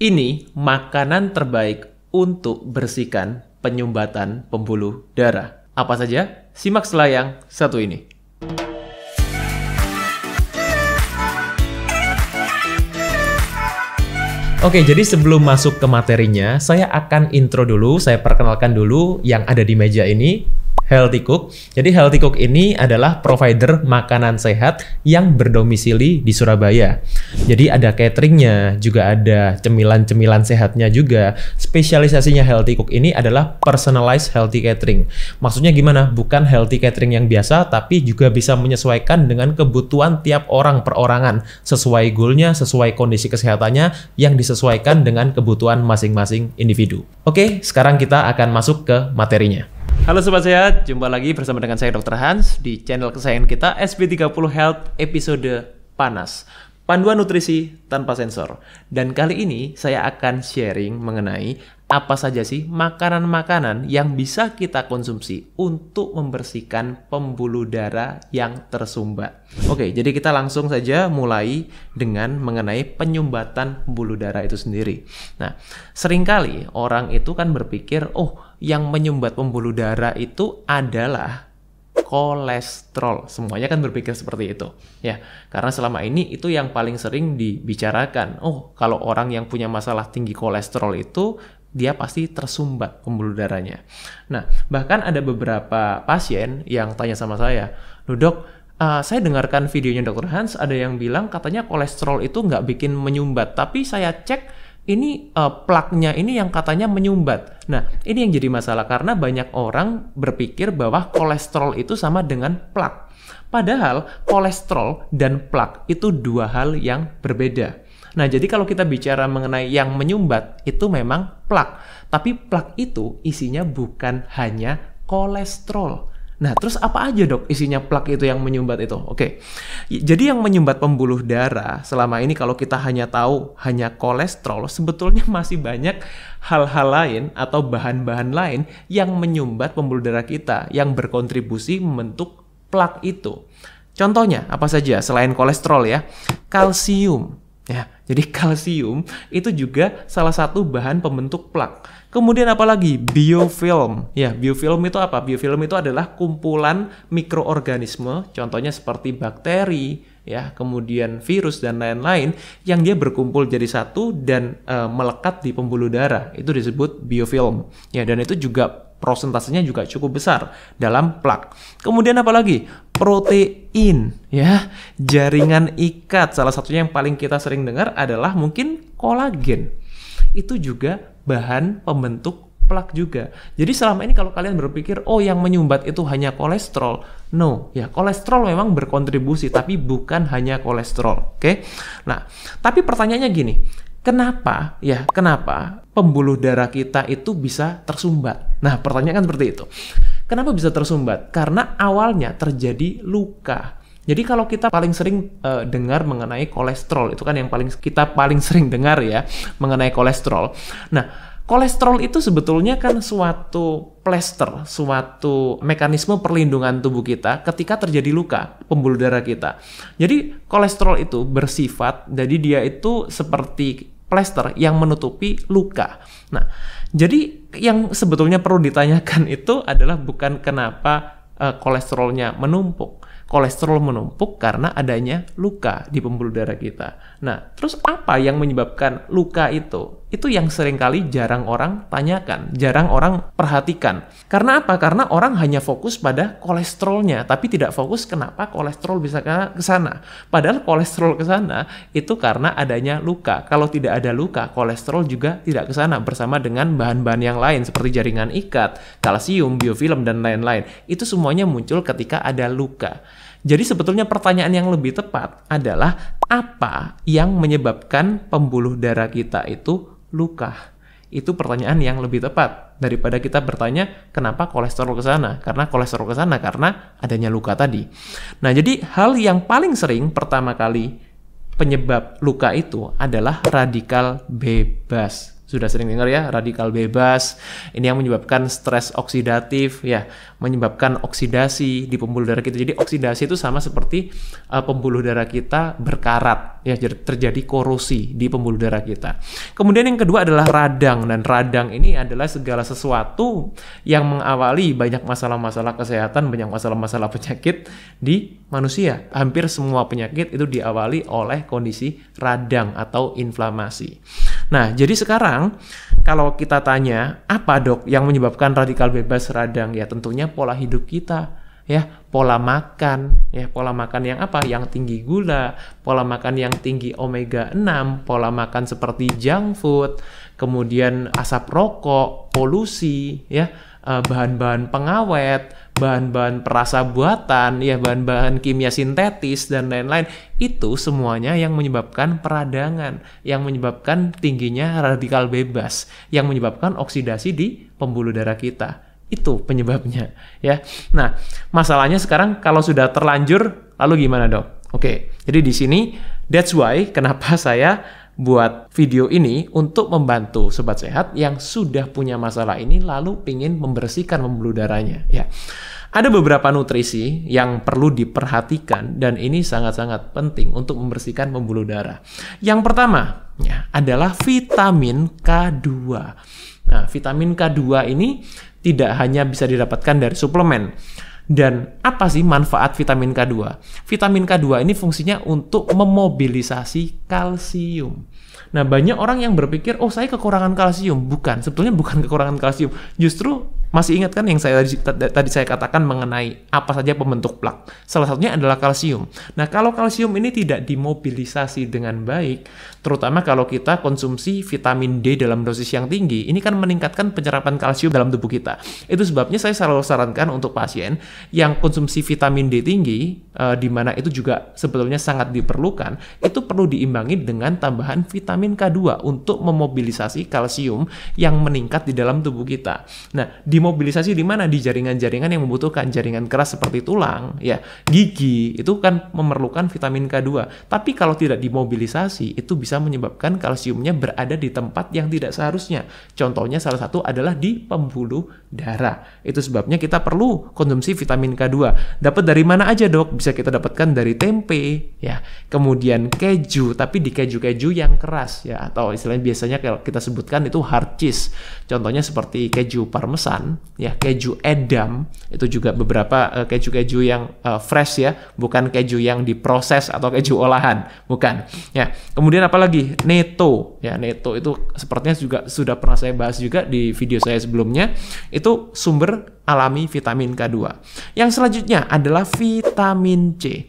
Ini makanan terbaik untuk bersihkan penyumbatan pembuluh darah. Apa saja? Simak setelah yang satu ini. Oke, jadi sebelum masuk ke materinya, saya akan intro dulu, saya perkenalkan dulu yang ada di meja ini. Healthy Cook. Jadi Healthy Cook ini adalah provider makanan sehat yang berdomisili di Surabaya. Jadi ada cateringnya, juga ada cemilan-cemilan sehatnya juga. Spesialisasinya Healthy Cook ini adalah personalized healthy catering. Maksudnya gimana? Bukan healthy catering yang biasa, tapi juga bisa menyesuaikan dengan kebutuhan tiap orang perorangan. Sesuai goalnya, sesuai kondisi kesehatannya, yang disesuaikan dengan kebutuhan masing-masing individu. Oke, sekarang kita akan masuk ke materinya. Halo Sobat Sehat, jumpa lagi bersama dengan saya Dr. Hans di channel kesayangan kita SB30 Health episode Panas, Panduan Nutrisi Tanpa Sensor. Dan kali ini saya akan sharing mengenai apa saja sih makanan-makanan yang bisa kita konsumsi untuk membersihkan pembuluh darah yang tersumbat. Oke, jadi kita langsung saja mulai dengan mengenai penyumbatan pembuluh darah itu sendiri. Nah, seringkali orang itu kan berpikir, yang menyumbat pembuluh darah itu adalah kolesterol. Semuanya kan berpikir seperti itu. Ya, karena selama ini itu yang paling sering dibicarakan. Kalau orang yang punya masalah tinggi kolesterol itu dia pasti tersumbat pembuluh darahnya. Nah, bahkan ada beberapa pasien yang tanya sama saya, "Loh dok, saya dengarkan videonya Dr. Hans, ada yang bilang katanya kolesterol itu nggak bikin menyumbat, tapi saya cek ini plaknya ini yang katanya menyumbat." Nah, ini yang jadi masalah karena banyak orang berpikir bahwa kolesterol itu sama dengan plak. Padahal kolesterol dan plak itu dua hal yang berbeda. Nah, jadi kalau kita bicara mengenai yang menyumbat, itu memang plak. Tapi plak itu isinya bukan hanya kolesterol. Nah, terus apa aja dok isinya plak itu yang menyumbat itu? Oke, jadi yang menyumbat pembuluh darah selama ini kalau kita hanya tahu hanya kolesterol, sebetulnya masih banyak hal-hal lain atau bahan-bahan lain yang menyumbat pembuluh darah kita, yang berkontribusi membentuk plak itu. Contohnya apa saja selain kolesterol ya? Kalsium. Ya, jadi kalsium itu juga salah satu bahan pembentuk plak. Kemudian apalagi? Biofilm. Ya, biofilm itu apa? Biofilm itu adalah kumpulan mikroorganisme, contohnya seperti bakteri, ya, kemudian virus dan lain-lain yang dia berkumpul jadi satu dan melekat di pembuluh darah. Itu disebut biofilm. Ya, dan itu juga prosentasenya juga cukup besar dalam plak. Kemudian apalagi? Protein, ya, jaringan ikat. Salah satunya yang paling kita sering dengar adalah mungkin kolagen. Itu juga bahan pembentuk plak juga. Jadi selama ini kalau kalian berpikir, yang menyumbat itu hanya kolesterol. No, ya, kolesterol memang berkontribusi, tapi bukan hanya kolesterol. Oke? Nah, tapi pertanyaannya gini, kenapa pembuluh darah kita itu bisa tersumbat? Nah, pertanyaan kan seperti itu. Kenapa bisa tersumbat? Karena awalnya terjadi luka. Jadi kalau kita paling sering dengar mengenai kolesterol, itu kan yang kita paling sering dengar ya, mengenai kolesterol. Nah, kolesterol itu sebetulnya kan suatu plester, suatu mekanisme perlindungan tubuh kita ketika terjadi luka pembuluh darah kita. Jadi kolesterol itu bersifat, jadi dia itu seperti plester yang menutupi luka. Nah, jadi yang sebetulnya perlu ditanyakan itu adalah bukan kenapa kolesterolnya menumpuk. Kolesterol menumpuk karena adanya luka di pembuluh darah kita. Nah, terus apa yang menyebabkan luka itu? Itu yang seringkali jarang orang tanyakan, jarang orang perhatikan. Karena apa? Karena orang hanya fokus pada kolesterolnya, tapi tidak fokus kenapa kolesterol bisa ke sana. Padahal kolesterol ke sana itu karena adanya luka. Kalau tidak ada luka, kolesterol juga tidak ke sana bersama dengan bahan-bahan yang lain seperti jaringan ikat, kalsium, biofilm, dan lain-lain. Itu semuanya muncul ketika ada luka. Jadi sebetulnya pertanyaan yang lebih tepat adalah apa yang menyebabkan pembuluh darah kita itu luka? Itu pertanyaan yang lebih tepat daripada kita bertanya kenapa kolesterol ke sana? Karena kolesterol ke sana karena adanya luka tadi. Nah, jadi hal yang paling sering pertama kali penyebab luka itu adalah radikal bebas. sudah sering dengar ya, radikal bebas. Ini yang menyebabkan stres oksidatif ya, menyebabkan oksidasi di pembuluh darah kita. Jadi oksidasi itu sama seperti pembuluh darah kita berkarat ya, terjadi korosi di pembuluh darah kita. Kemudian yang kedua adalah radang, dan radang ini adalah segala sesuatu yang mengawali banyak masalah-masalah kesehatan, banyak masalah-masalah penyakit di manusia. Hampir semua penyakit itu diawali oleh kondisi radang atau inflamasi. Nah, jadi sekarang kalau kita tanya, apa dok yang menyebabkan radikal bebas radang? Ya tentunya pola hidup kita, ya pola makan, ya pola makan yang apa? Yang tinggi gula, pola makan yang tinggi omega 6, pola makan seperti junk food, kemudian asap rokok, polusi, ya bahan-bahan pengawet, bahan-bahan perasa buatan, ya bahan-bahan kimia sintetis dan lain-lain. Itu semuanya yang menyebabkan peradangan, yang menyebabkan tingginya radikal bebas, yang menyebabkan oksidasi di pembuluh darah kita. Itu penyebabnya, ya. Nah, masalahnya sekarang kalau sudah terlanjur, lalu gimana dok? Oke, jadi di sini that's why kenapa saya buat video ini untuk membantu sobat sehat yang sudah punya masalah ini lalu ingin membersihkan pembuluh darahnya, ya. Ada beberapa nutrisi yang perlu diperhatikan dan ini sangat-sangat penting untuk membersihkan pembuluh darah. Yang pertama ya, adalah vitamin K2. Nah, vitamin K2 ini tidak hanya bisa didapatkan dari suplemen. Dan apa sih manfaat vitamin K2? Vitamin K2 ini fungsinya untuk memobilisasi kalsium. Nah, banyak orang yang berpikir, oh saya kekurangan kalsium. Bukan, sebetulnya bukan kekurangan kalsium. Justru masih ingat kan yang tadi saya katakan mengenai apa saja pembentuk plak? Salah satunya adalah kalsium. Nah, kalau kalsium ini tidak dimobilisasi dengan baik, terutama kalau kita konsumsi vitamin D dalam dosis yang tinggi, ini kan meningkatkan penyerapan kalsium dalam tubuh kita. Itu sebabnya saya selalu sarankan untuk pasien yang konsumsi vitamin D tinggi, di mana itu juga sebetulnya sangat diperlukan, itu perlu diimbangi dengan tambahan vitamin K2 untuk memobilisasi kalsium yang meningkat di dalam tubuh kita. Nah, dimobilisasi di mana? Di jaringan-jaringan yang membutuhkan, jaringan keras seperti tulang, ya, gigi, itu kan memerlukan vitamin K2. Tapi kalau tidak dimobilisasi, itu bisa menyebabkan kalsiumnya berada di tempat yang tidak seharusnya. Contohnya salah satu adalah di pembuluh darah. Itu sebabnya kita perlu konsumsi vitamin K2. Dapat dari mana aja dok? Bisa kita dapatkan dari tempe, ya, kemudian keju, tapi di keju-keju yang keras, ya, atau istilahnya biasanya kalau kita sebutkan itu hard cheese. Contohnya seperti keju parmesan, ya, keju edam, itu juga beberapa keju-keju yang fresh, ya, bukan keju yang diproses atau keju olahan, bukan, ya. Kemudian apalagi netto, ya, netto itu sepertinya juga sudah pernah saya bahas juga di video saya sebelumnya. Itu sumber alami vitamin K2. Yang selanjutnya adalah vitamin C.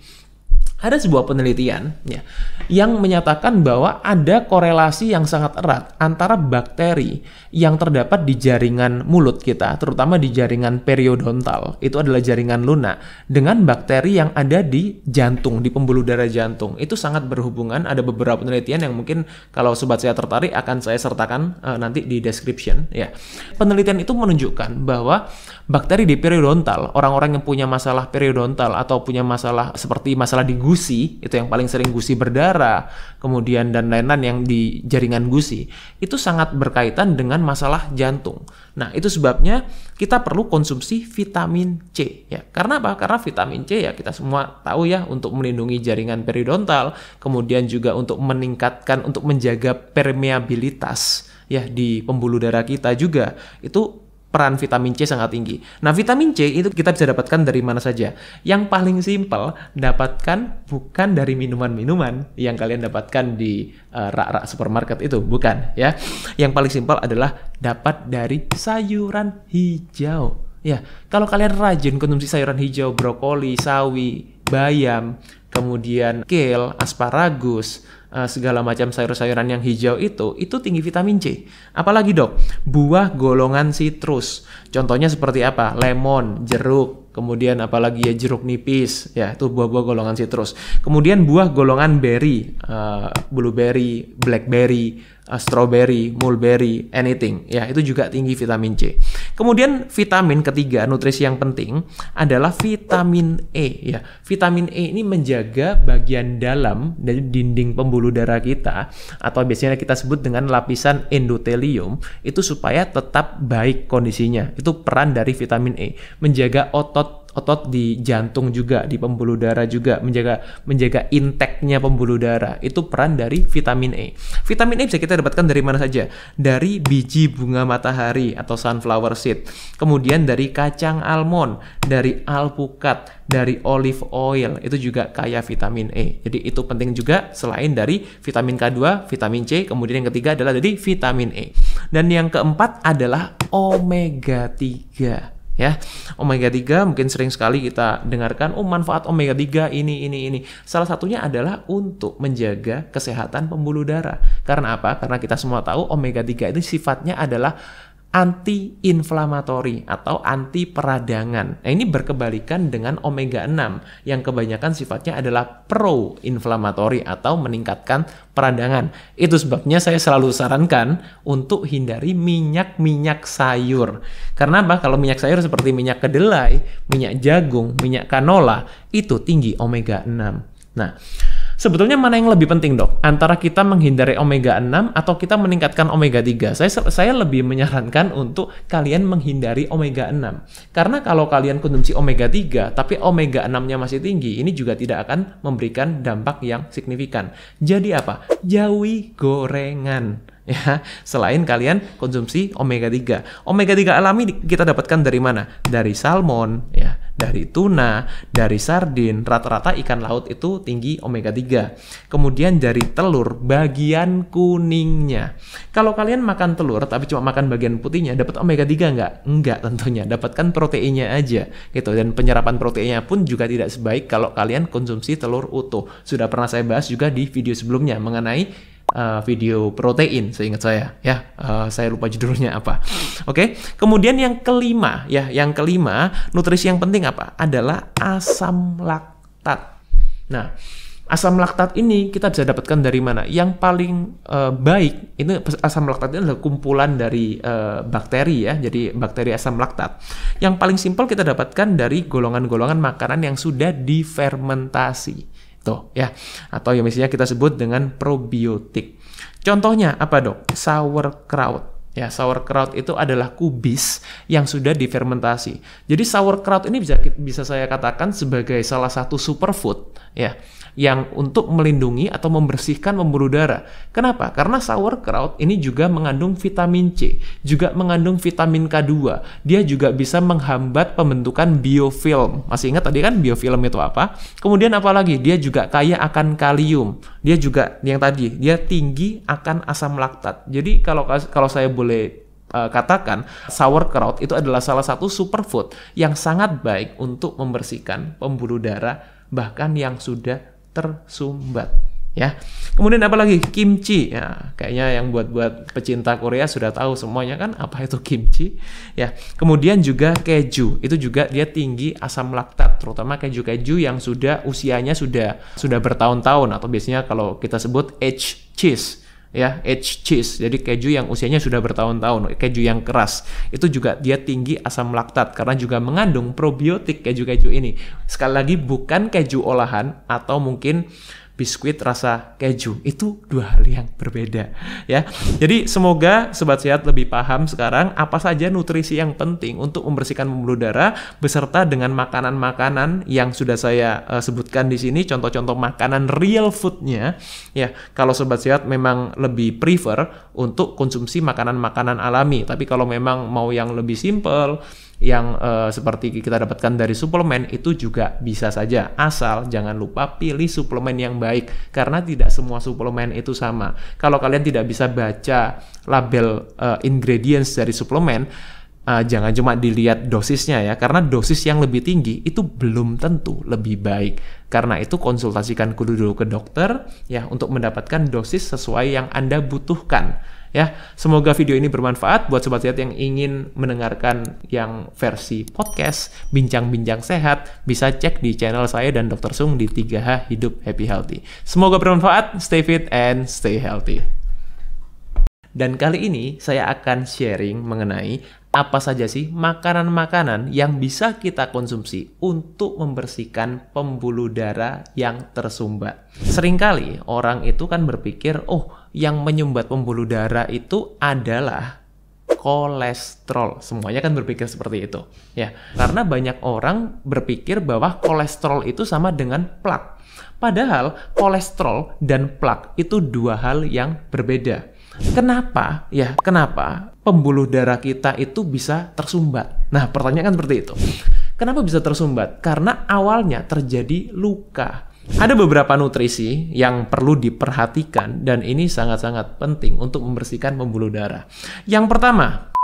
Ada sebuah penelitian ya, yang menyatakan bahwa ada korelasi yang sangat erat antara bakteri yang terdapat di jaringan mulut kita, terutama di jaringan periodontal, itu adalah jaringan lunak, dengan bakteri yang ada di jantung, di pembuluh darah jantung. Itu sangat berhubungan. Ada beberapa penelitian yang mungkin kalau sobat saya tertarik akan saya sertakan nanti di description. Ya, penelitian itu menunjukkan bahwa bakteri di periodontal, orang-orang yang punya masalah periodontal atau punya masalah seperti masalah di gusi, itu yang paling sering gusi berdarah, kemudian dan lain-lain yang di jaringan gusi, itu sangat berkaitan dengan masalah jantung. Nah, itu sebabnya kita perlu konsumsi vitamin C, ya. Karena apa? Karena vitamin C, ya, kita semua tahu ya, untuk melindungi jaringan periodontal, kemudian juga untuk meningkatkan, untuk menjaga permeabilitas, ya, di pembuluh darah kita juga. Itu peran vitamin C sangat tinggi. Nah, vitamin C itu kita bisa dapatkan dari mana saja. Yang paling simpel, dapatkan bukan dari minuman-minuman yang kalian dapatkan di rak-rak supermarket itu, bukan, ya. Yang paling simpel adalah dapat dari sayuran hijau. Ya, kalau kalian rajin konsumsi sayuran hijau, brokoli, sawi, bayam, kemudian kale, asparagus, segala macam sayur-sayuran yang hijau itu tinggi vitamin C. Apalagi dok, buah golongan sitrus. Contohnya seperti apa? Lemon, jeruk, kemudian apalagi ya jeruk nipis, ya, itu buah-buah golongan sitrus. Kemudian buah golongan berry, blueberry, blackberry, strawberry, mulberry, anything, ya, itu juga tinggi vitamin C. Kemudian vitamin ketiga, nutrisi yang penting adalah vitamin E ya. Vitamin E ini menjaga bagian dalam dari dinding pembuluh darah kita atau biasanya kita sebut dengan lapisan endotelium itu supaya tetap baik kondisinya. Itu peran dari vitamin E, menjaga otot di jantung juga, di pembuluh darah juga, menjaga inteknya pembuluh darah. Itu peran dari vitamin E. Vitamin E bisa kita dapatkan dari mana saja? Dari biji bunga matahari atau sunflower seed. Kemudian dari kacang almond, dari alpukat, dari olive oil. Itu juga kaya vitamin E. Jadi itu penting juga selain dari vitamin K2, vitamin C, kemudian yang ketiga adalah dari vitamin E. Dan yang keempat adalah omega 3. Ya, omega 3 mungkin sering sekali kita dengarkan, manfaat omega 3 ini. Salah satunya adalah untuk menjaga kesehatan pembuluh darah. Karena apa? Karena kita semua tahu omega 3 itu sifatnya adalah anti-inflamatori atau anti peradangan. Nah, ini berkebalikan dengan omega 6 yang kebanyakan sifatnya adalah pro-inflamatori atau meningkatkan peradangan. Itu sebabnya saya selalu sarankan untuk hindari minyak-minyak sayur. Karena apa? Kalau minyak sayur seperti minyak kedelai, minyak jagung, minyak canola, itu tinggi omega 6. Nah, sebetulnya mana yang lebih penting, Dok? Antara kita menghindari omega 6 atau kita meningkatkan omega 3? Saya lebih menyarankan untuk kalian menghindari omega 6. Karena kalau kalian konsumsi omega 3 tapi omega 6-nya masih tinggi, ini juga tidak akan memberikan dampak yang signifikan. Jadi apa? Jauhi gorengan. Ya, selain kalian konsumsi omega 3. Omega 3 alami kita dapatkan dari mana? Dari salmon, ya, dari tuna, dari sardin. Rata-rata ikan laut itu tinggi omega 3. Kemudian dari telur bagian kuningnya. Kalau kalian makan telur tapi cuma makan bagian putihnya, dapat omega 3 nggak? Enggak tentunya. Dapatkan proteinnya aja gitu. Dan penyerapan proteinnya pun juga tidak sebaik kalau kalian konsumsi telur utuh. Sudah pernah saya bahas juga di video sebelumnya mengenai video protein, seingat saya ya, saya lupa judulnya apa. Oke. Kemudian yang kelima ya, nutrisi yang penting apa? Adalah asam laktat. Nah, asam laktat ini kita bisa dapatkan dari mana? Yang paling baik ini asam laktat ini adalah kumpulan dari bakteri ya, jadi bakteri asam laktat. Yang paling simpel kita dapatkan dari golongan-golongan makanan yang sudah difermentasi. Tuh, ya, atau yang misalnya kita sebut dengan probiotik. Contohnya apa, Dok? Sauerkraut. Ya, sauerkraut itu adalah kubis yang sudah difermentasi. Jadi sauerkraut ini bisa saya katakan sebagai salah satu superfood ya, yang untuk melindungi atau membersihkan pembuluh darah. Kenapa? Karena sauerkraut ini juga mengandung vitamin C, juga mengandung vitamin K2. Dia juga bisa menghambat pembentukan biofilm. Masih ingat tadi kan biofilm itu apa? Kemudian apa lagi? Dia juga kaya akan kalium. Dia juga yang tadi, dia tinggi akan asam laktat. Jadi kalau saya boleh katakan, sauerkraut itu adalah salah satu superfood yang sangat baik untuk membersihkan pembuluh darah bahkan yang sudah tersumbat ya. Kemudian apa lagi? Kimchi ya, kayaknya yang buat pecinta Korea sudah tahu semuanya kan apa itu kimchi ya. Kemudian juga keju, itu juga dia tinggi asam laktat, terutama keju-keju yang sudah usianya sudah bertahun-tahun atau biasanya kalau kita sebut aged cheese ya, aged cheese. Jadi keju yang usianya sudah bertahun-tahun, keju yang keras, itu juga dia tinggi asam laktat karena juga mengandung probiotik keju-keju ini. Sekali lagi bukan keju olahan atau mungkin biskuit rasa keju, itu dua hal yang berbeda ya. Jadi semoga Sobat Sehat lebih paham sekarang apa saja nutrisi yang penting untuk membersihkan pembuluh darah beserta dengan makanan-makanan yang sudah saya sebutkan di sini, contoh-contoh makanan real foodnya ya. Kalau Sobat Sehat memang lebih prefer untuk konsumsi makanan-makanan alami, tapi kalau memang mau yang lebih simple, yang seperti kita dapatkan dari suplemen, itu juga bisa saja, asal jangan lupa pilih suplemen yang baik karena tidak semua suplemen itu sama. Kalau kalian tidak bisa baca label ingredients dari suplemen, jangan cuma dilihat dosisnya ya, karena dosis yang lebih tinggi itu belum tentu lebih baik. Karena itu konsultasikan dulu ke dokter ya untuk mendapatkan dosis sesuai yang Anda butuhkan. Ya, semoga video ini bermanfaat buat Sobat Sehat yang ingin mendengarkan yang versi podcast Bincang-Bincang Sehat. Bisa cek di channel saya dan Dr. Sung di 3H Hidup Happy Healthy. Semoga bermanfaat, stay fit and stay healthy. Dan kali ini saya akan sharing mengenai apa saja sih makanan-makanan yang bisa kita konsumsi untuk membersihkan pembuluh darah yang tersumbat. Seringkali orang itu kan berpikir, oh yang menyumbat pembuluh darah itu adalah kolesterol. Semuanya kan berpikir seperti itu. Ya, karena banyak orang berpikir bahwa kolesterol itu sama dengan plak. Padahal kolesterol dan plak itu dua hal yang berbeda. Kenapa? Ya, kenapa pembuluh darah kita itu bisa tersumbat? Nah, pertanyaan kan seperti itu. Kenapa bisa tersumbat? Karena awalnya terjadi luka. Ada beberapa nutrisi yang perlu diperhatikan dan ini sangat-sangat penting untuk membersihkan pembuluh darah. Yang pertama,